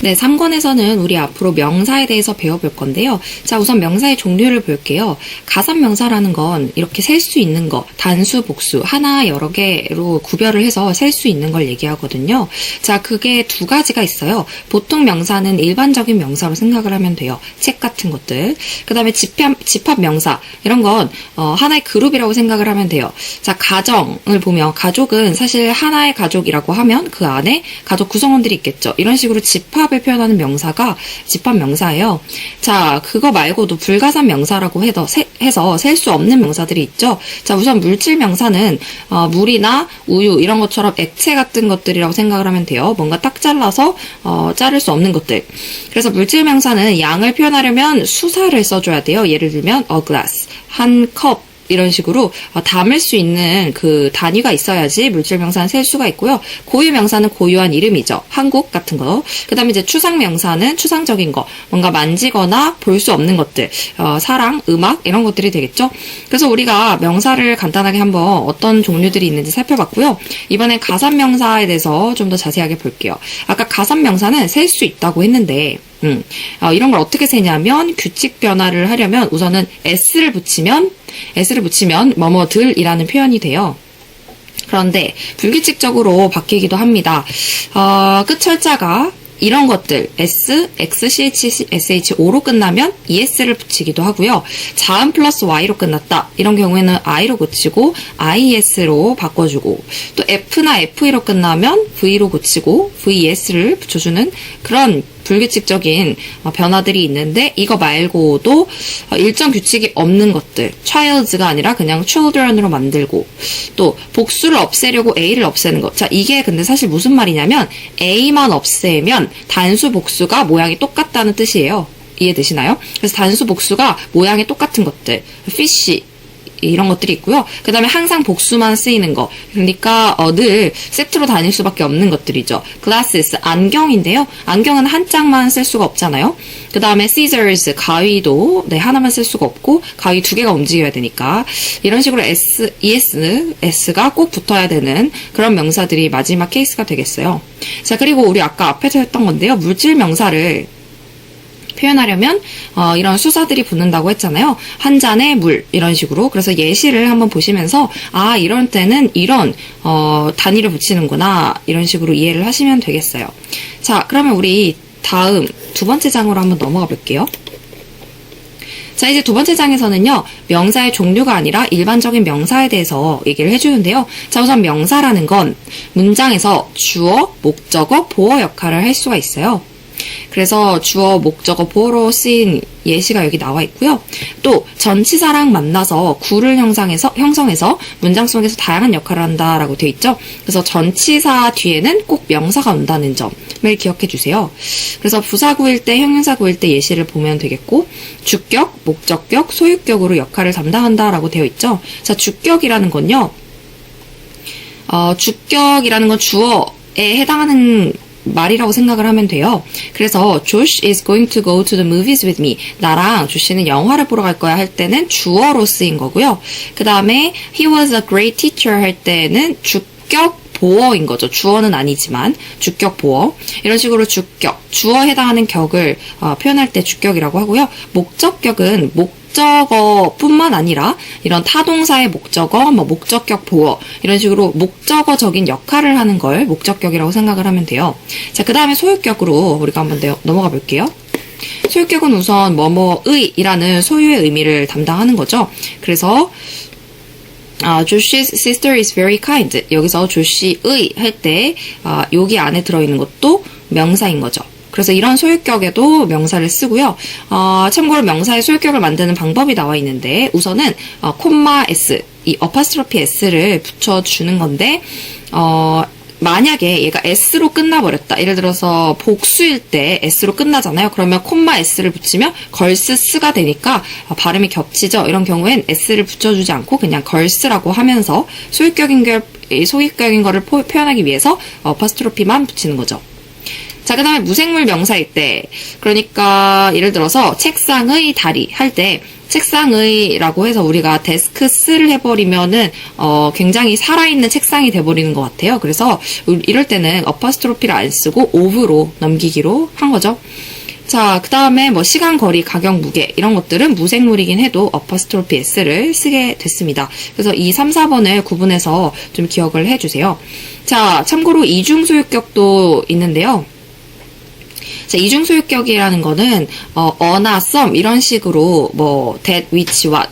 네, 3권에서는 우리 앞으로 명사에 대해서 배워볼 건데요. 자, 우선 명사의 종류를 볼게요. 가산명사라는 건 이렇게 셀 수 있는 거, 단수, 복수, 하나, 여러 개로 구별을 해서 셀 수 있는 걸 얘기하거든요. 자, 그게 두 가지가 있어요. 보통 명사는 일반적인 명사로 생각을 하면 돼요. 책 같은 것들. 그 다음에 집합명사, 이런 건 하나의 그룹이라고 생각을 하면 돼요. 자, 가정을 보면 가족은 사실 하나의 가족이라고 하면 그 안에 가족 구성원들이 있겠죠. 이런 식으로 집합을 표현하는 명사가 집합명사예요. 자, 그거 말고도 불가산 명사라고 해서 셀 수 없는 명사들이 있죠. 자, 우선 물질 명사는 물이나 우유 이런 것처럼 액체 같은 것들이라고 생각을 하면 돼요. 뭔가 딱 잘라서 자를 수 없는 것들. 그래서 물질 명사는 양을 표현하려면 수사를 써줘야 돼요. 예를 들면 a glass, 한 컵. 이런 식으로 담을 수 있는 그 단위가 있어야지 물질 명사는 셀 수가 있고요. 고유 명사는 고유한 이름이죠. 한국 같은 거. 그 다음에 이제 추상 명사는 추상적인 거. 뭔가 만지거나 볼 수 없는 것들. 사랑, 음악 이런 것들이 되겠죠. 그래서 우리가 명사를 간단하게 한번 어떤 종류들이 있는지 살펴봤고요. 이번엔 가산 명사에 대해서 좀 더 자세하게 볼게요. 아까 가산 명사는 셀 수 있다고 했는데 이런 걸 어떻게 세냐면 규칙 변화를 하려면 우선은 s를 붙이면 뭐뭐들이라는 표현이 돼요. 그런데 불규칙적으로 바뀌기도 합니다. 끝 철자가 이런 것들 s, x, ch, sh, o로 끝나면 es를 붙이기도 하고요. 자음 플러스 y로 끝났다. 이런 경우에는 i로 고치고 is로 바꿔주고 또 f나 fe로 끝나면 v로 고치고 ves를 붙여주는 그런 불규칙적인 변화들이 있는데 이거 말고도 일정 규칙이 없는 것들 childs가 아니라 그냥 children으로 만들고 또 복수를 없애려고 a를 없애는 것. 자, 이게 근데 사실 무슨 말이냐면 a만 없애면 단수 복수가 모양이 똑같다는 뜻이에요. 이해되시나요? 그래서 단수 복수가 모양이 똑같은 것들 fish 이런 것들이 있고요. 그 다음에 항상 복수만 쓰이는 거. 그러니까 늘 세트로 다닐 수밖에 없는 것들이죠. glasses, 안경인데요. 안경은 한 짝만 쓸 수가 없잖아요. 그 다음에 scissors, 가위도 하나만 쓸 수가 없고 가위 두 개가 움직여야 되니까 이런 식으로 s가 꼭 붙어야 되는 그런 명사들이 마지막 케이스가 되겠어요. 자, 그리고 우리 아까 앞에서 했던 건데요. 물질 명사를 표현하려면 이런 수사들이 붙는다고 했잖아요. 한 잔의 물 이런 식으로. 그래서 예시를 한번 보시면서 이런 때는 이런 단위를 붙이는구나 이런 식으로 이해를 하시면 되겠어요. 자, 그러면 우리 다음 두 번째 장으로 한번 넘어가 볼게요. 자, 이제 두 번째 장에서는요, 명사의 종류가 아니라 일반적인 명사에 대해서 얘기를 해주는데요. 자, 우선 명사라는 건 문장에서 주어, 목적어, 보어 역할을 할 수가 있어요. 그래서 주어, 목적어, 보어로 쓰인 예시가 여기 나와 있고요. 또 전치사랑 만나서 구를 형성해서 문장 속에서 다양한 역할을 한다라고 되어 있죠. 그래서 전치사 뒤에는 꼭 명사가 온다는 점을 기억해 주세요. 그래서 부사구일 때, 형용사구일 때 예시를 보면 되겠고 주격, 목적격, 소유격으로 역할을 담당한다라고 되어 있죠. 자, 주격이라는 건요. 주격이라는 건 주어에 해당하는 말이라고 생각을 하면 돼요. 그래서 Josh is going to go to the movies with me. 나랑 조시는 영화를 보러 갈 거야 할 때는 주어로 쓰인 거고요. 그 다음에 he was a great teacher 할 때는 주격 보어인 거죠. 주어는 아니지만 주격 보어. 이런 식으로 주격, 주어에 해당하는 격을 표현할 때 주격이라고 하고요. 목적격은 목적어뿐만 아니라 이런 타동사의 목적어, 목적격 보어 이런 식으로 목적어적인 역할을 하는 걸 목적격이라고 생각을 하면 돼요. 자, 그 다음에 소유격으로 우리가 한번 넘어가 볼게요. 소유격은 우선 뭐뭐의이라는 소유의 의미를 담당하는 거죠. 그래서 Josh's sister is very kind. 여기서 조시의 할 때 여기 안에 들어있는 것도 명사인 거죠. 그래서 이런 소유격에도 명사를 쓰고요. 참고로 명사의 소유격을 만드는 방법이 나와 있는데 우선은 콤마 s, 이 어파스트로피 s를 붙여주는 건데 만약에 얘가 s로 끝나버렸다. 예를 들어서 복수일 때 s로 끝나잖아요. 그러면 콤마 s를 붙이면 걸스스가 되니까 발음이 겹치죠. 이런 경우엔 s를 붙여주지 않고 그냥 걸스라고 하면서 소유격인 거를 표현하기 위해서 어파스트로피만 붙이는 거죠. 자, 그 다음에 무생물 명사일 때, 그러니까 예를 들어서 책상의 다리 할 때 책상의라고 해서 우리가 데스크스를 해버리면은 굉장히 살아있는 책상이 돼버리는 것 같아요. 그래서 이럴 때는 어퍼스트로피를 안 쓰고 of로 넘기기로 한 거죠. 자, 그 다음에 뭐 시간, 거리, 가격, 무게 이런 것들은 무생물이긴 해도 어퍼스트로피 s를 쓰게 됐습니다. 그래서 이 3, 4번을 구분해서 좀 기억을 해주세요. 자, 참고로 이중소유격도 있는데요. 자, 이중소유격이라는 거는 어나 some 이런 식으로 뭐 that, which, what